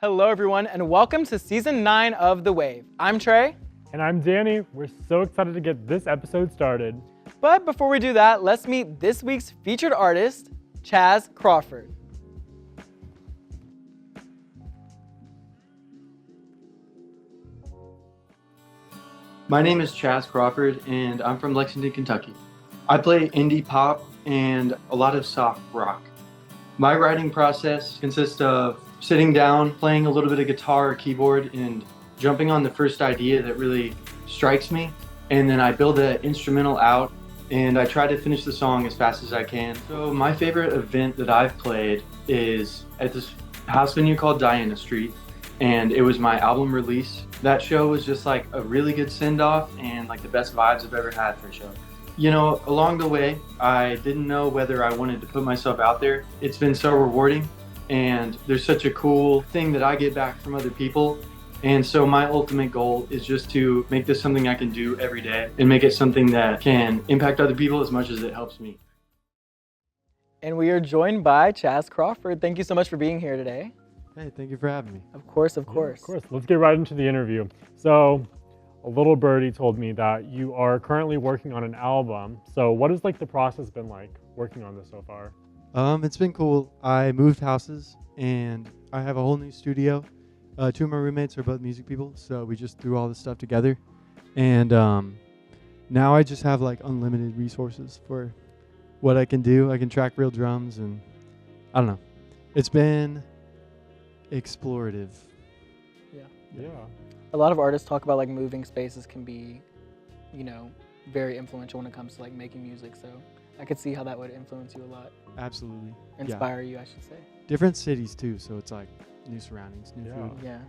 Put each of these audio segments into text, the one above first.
Hello everyone and welcome to season 9 of The Wave. I'm Trey. And I'm Danny. We're so excited to get this episode started. But before we do that, let's meet this week's featured artist, Chaz Crawford. My name is Chaz Crawford and I'm from Lexington, Kentucky. I play indie pop and a lot of soft rock. My writing process consists of sitting down, playing a little bit of guitar or keyboard, and jumping on the first idea that really strikes me. And then I build an instrumental out and I try to finish the song as fast as I can. So my favorite event that I've played is at this house venue called Diana Street, and it was my album release. That show was just like a really good send-off and like the best vibes I've ever had for a show. You know, along the way, I didn't know whether I wanted to put myself out there. It's been so rewarding, and there's such a cool thing that I get back from other people. And so my ultimate goal is just to make this something I can do every day and make it something that can impact other people as much as it helps me. And we are joined by Chaz Crawford. Thank you so much for being here today. Hey, thank you for having me. Of course. Yeah, of course. Let's get right into the interview. So, a little birdie told me that you are currently working on an album. So, what has the process been like working on this so far? It's been cool. I moved houses and I have a whole new studio. Two of my roommates are both music people, so we just threw all this stuff together. And now I just have unlimited resources for what I can do. I can track real drums and I don't know. It's been explorative. Yeah. A lot of artists talk about moving spaces can be, very influential when it comes to making music. So I could see how that would influence you a lot. Absolutely. Inspire you, I should say. Different cities too, so it's new surroundings, new food. Yeah.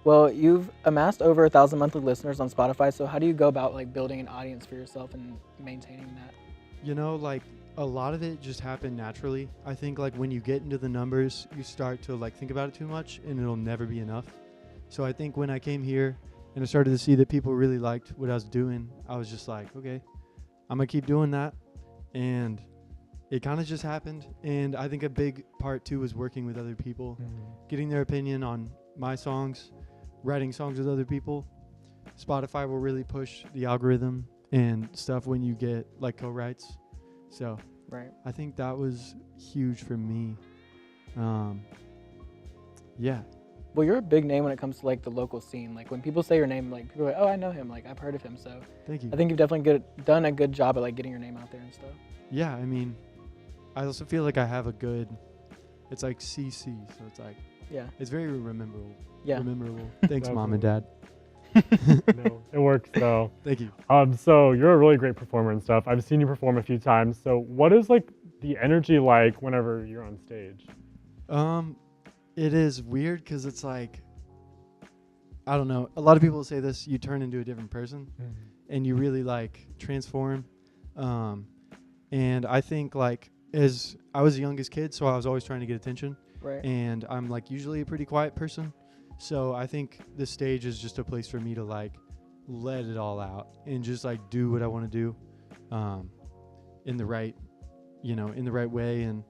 Well, you've amassed over 1,000 monthly listeners on Spotify. So how do you go about building an audience for yourself and maintaining that? A lot of it just happened naturally. I think when you get into the numbers, you start to think about it too much and it'll never be enough. So I think when I came here and I started to see that people really liked what I was doing, I was just like, okay, I'm gonna keep doing that. And it kind of just happened. And I think a big part too was working with other people, getting their opinion on my songs, writing songs with other people. Spotify will really push the algorithm and stuff when you get co-writes. So right. I think that was huge for me. Yeah. Well, you're a big name when it comes to the local scene. When people say your name, people are like, oh, I know him. I've heard of him. So Thank you. I think you've definitely done a good job at getting your name out there and stuff. Yeah, I mean, I also feel I have a good, it's CC, so it's yeah, it's very memorable. Yeah. Memorable. Thanks, Mom and Dad. No, it works though. Thank you. So you're a really great performer and stuff. I've seen you perform a few times. So what is the energy like whenever you're on stage? It is weird because it's I don't know. A lot of people say this, you turn into a different person and you really transform. And I think as I was the youngest kid, so I was always trying to get attention. Right. And I'm usually a pretty quiet person. So I think the stage is just a place for me to let it all out and just do what I want to do in the right, in the right way. And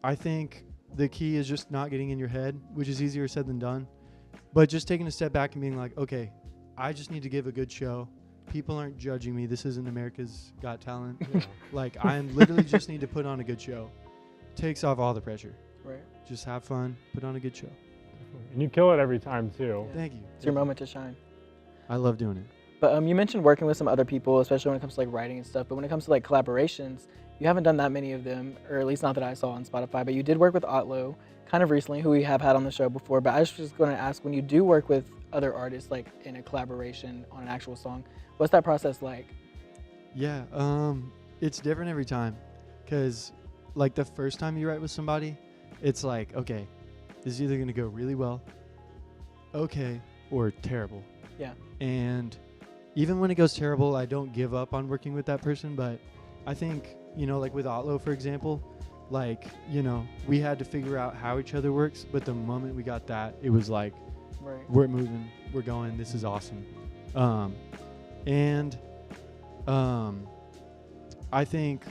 I think the key is just not getting in your head, which is easier said than done, but just taking a step back and being okay, I just need to give a good show. People aren't judging me. This isn't America's Got Talent. Yeah. I literally just need to put on a good show. Takes off all the pressure. Right. Just have fun, put on a good show. And you kill it every time too. Yeah. Thank you. It's your moment to shine. I love doing it. But you mentioned working with some other people, especially when it comes to writing and stuff. But when it comes to collaborations, you haven't done that many of them, or at least not that I saw on Spotify. But you did work with Otlo kind of recently, who we have had on the show before. But I was just going to ask, when you do work with other artists, in a collaboration on an actual song, what's that process like? Yeah, it's different every time, because the first time you write with somebody, it's okay, this is either going to go really well, okay, or terrible. Yeah. And even when it goes terrible, I don't give up on working with that person. But I think, with Otlo, for example, we had to figure out how each other works. But the moment we got that, it was right. We're moving, we're going, this is awesome. I think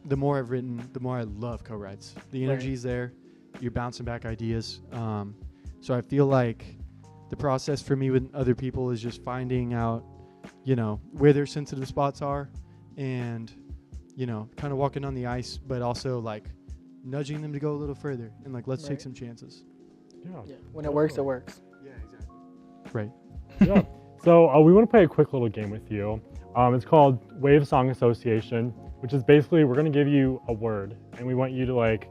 the more I've written, the more I love co-writes. The energy's there. you're bouncing back ideas. So I feel like the process for me with other people is just finding out, where their sensitive spots are, and kind of walking on the ice, but also like nudging them to go a little further and like let's take some chances. Yeah. When it works, it works. Yeah, exactly. Right. Yeah. So we want to play a quick little game with you. It's called Wave Song Association, which is basically we're going to give you a word and we want you to like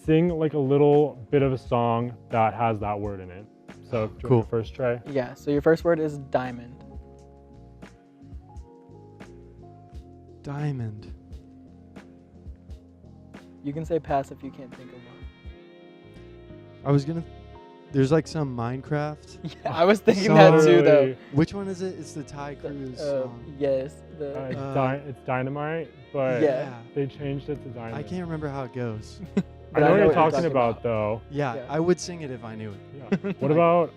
sing like a little bit of a song that has that word in it. So do you want to first try? Yeah, so your first word is diamond. Diamond. You can say pass if you can't think of one. There's like some Minecraft. Yeah, I was thinking that too, though. Sorry. Which one is it? It's the Ty Cruz song. Yes. It's Dynamite, but Yeah. they changed it to Diamond. I can't remember how it goes. I know what you're talking about, though. Yeah, I would sing it if I knew it. Yeah. What about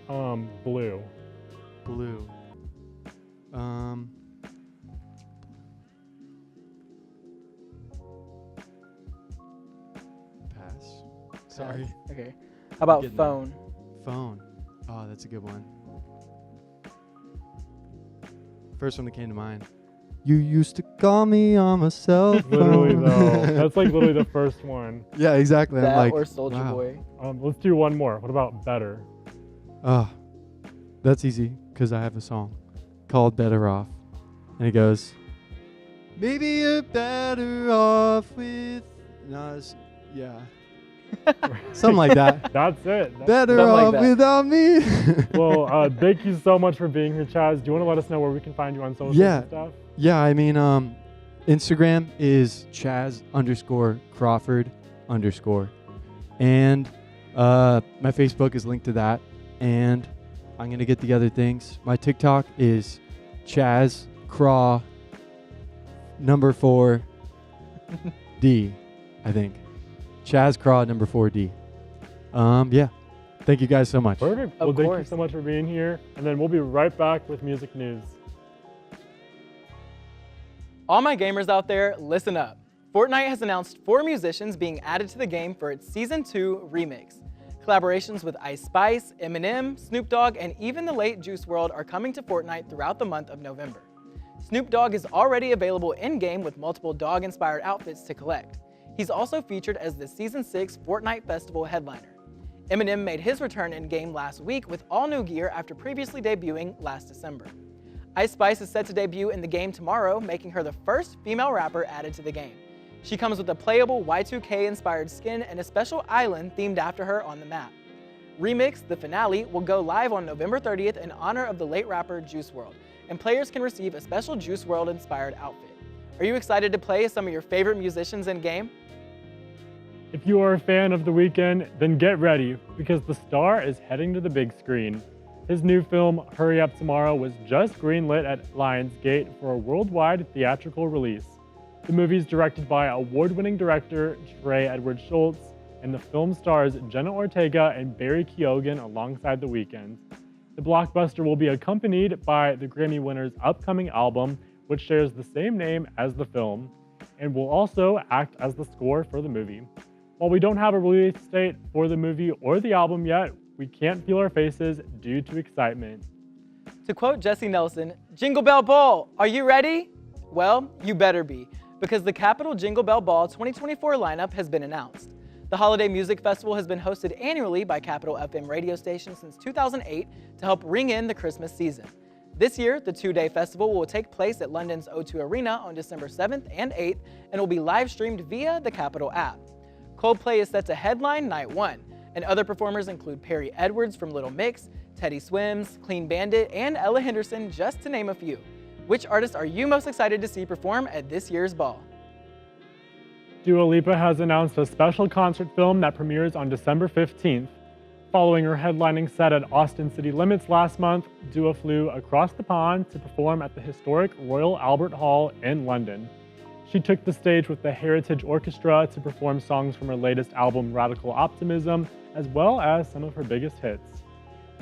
Blue? Blue. Pass. Sorry. Okay. How about Getting phone? Phone. Oh, that's a good one. First one that came to mind. You used to call me on my cell phone. Literally, though. That's like literally the first one. Yeah, exactly. That I'm like, or Soldier wow. Boy? Let's do one more. What about Better? That's easy because I have a song called Better Off. And it goes, maybe you're better off with us. Yeah. Something like that. That's it. Better something like off that. without me. Well, thank you so much for being here, Chaz. Do you want to let us know where we can find you on social and stuff? Yeah, I mean, Instagram is Chaz_Crawford_. And my Facebook is linked to that. And I'm going to get the other things. My TikTok is Chaz Craw number 4D, I think. Chaz Craw number 4D. Yeah. Thank you guys so much. Perfect. Well, thank you so much for being here. And then we'll be right back with music news. All my gamers out there, listen up. Fortnite has announced 4 musicians being added to the game for its Season 2 remix. Collaborations with Ice Spice, Eminem, Snoop Dogg, and even the late Juice WRLD are coming to Fortnite throughout the month of November. Snoop Dogg is already available in-game with multiple dog-inspired outfits to collect. He's also featured as the Season 6 Fortnite Festival headliner. Eminem made his return in-game last week with all new gear after previously debuting last December. Ice Spice is set to debut in the game tomorrow, making her the first female rapper added to the game. She comes with a playable Y2K-inspired skin and a special island themed after her on the map. Remix, the finale, will go live on November 30th in honor of the late rapper Juice WRLD, and players can receive a special Juice WRLD-inspired outfit. Are you excited to play as some of your favorite musicians in-game? If you are a fan of The Weeknd, then get ready, because the star is heading to the big screen. His new film, Hurry Up Tomorrow, was just greenlit at Lionsgate for a worldwide theatrical release. The movie is directed by award-winning director Trey Edward Schultz, and the film stars Jenna Ortega and Barry Keoghan alongside The Weeknd. The blockbuster will be accompanied by the Grammy winner's upcoming album, which shares the same name as the film, and will also act as the score for the movie. While we don't have a release date for the movie or the album yet, we can't feel our faces due to excitement. To quote Jesse Nelson, "Jingle Bell Ball, are you ready?" Well, you better be, because the Capitol Jingle Bell Ball 2024 lineup has been announced. The Holiday Music Festival has been hosted annually by Capital FM radio station since 2008 to help ring in the Christmas season. This year, the 2-day festival will take place at London's O2 Arena on December 7th and 8th and will be live streamed via the Capital app. Coldplay is set to headline Night 1, and other performers include Perry Edwards from Little Mix, Teddy Swims, Clean Bandit, and Ella Henderson, just to name a few. Which artist are you most excited to see perform at this year's ball? Dua Lipa has announced a special concert film that premieres on December 15th. Following her headlining set at Austin City Limits last month, Dua flew across the pond to perform at the historic Royal Albert Hall in London. She took the stage with the Heritage Orchestra to perform songs from her latest album, Radical Optimism, as well as some of her biggest hits.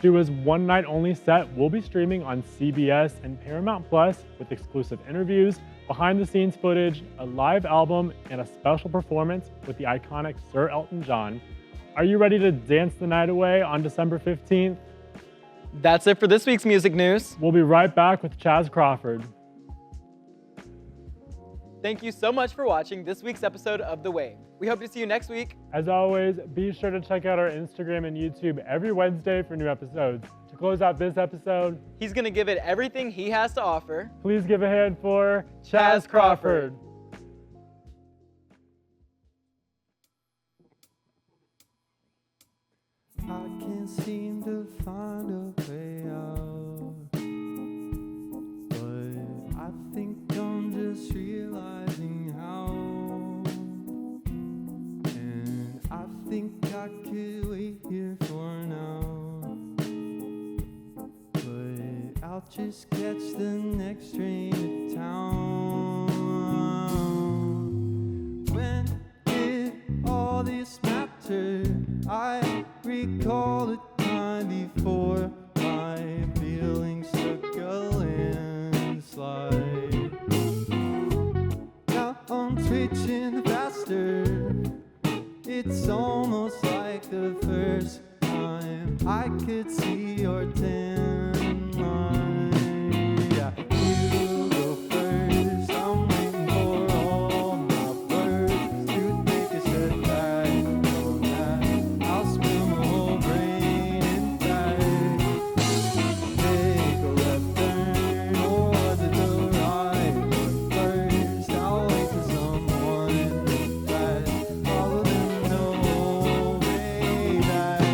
Dua's one-night-only set will be streaming on CBS and Paramount Plus with exclusive interviews, behind-the-scenes footage, a live album, and a special performance with the iconic Sir Elton John. Are you ready to dance the night away on December 15th? That's it for this week's music news. We'll be right back with Chaz Crawford. Thank you so much for watching this week's episode of The Wave. We hope to see you next week. As always, be sure to check out our Instagram and YouTube every Wednesday for new episodes. To close out this episode, he's going to give it everything he has to offer. Please give a hand for Chaz Crawford. I can't seem to find a way out, but I think I'm just realizing how, and I think I could wait here for now, but I'll just catch the next train to town. When did all this matter? I recall a time before my feelings took a landslide. Now I'm twitching faster. It's almost like the first time I could see your tan line. Yeah, you go first. I'm waiting for all my words to take a step back. On that, I'll spill my whole brain inside. Take a left turn, or was it the right one first? I'll wait for someone to pass. Follow them, no way back.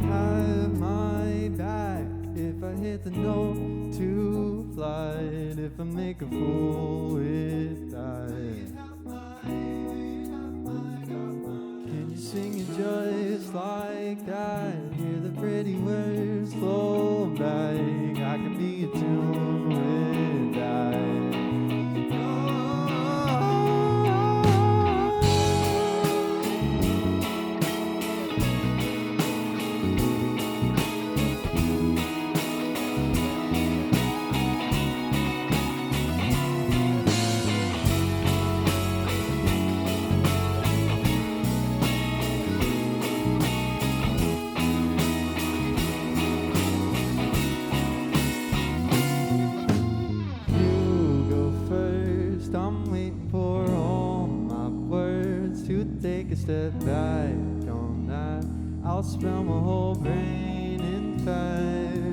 Have my back if I hit the note to flight, if I make a fool with that. Can you sing it just like that? Hear the pretty words flow back. I can be a tune with that. You go first. I'm waiting for all my words to take a step back on that. I'll spell my whole brain in fast.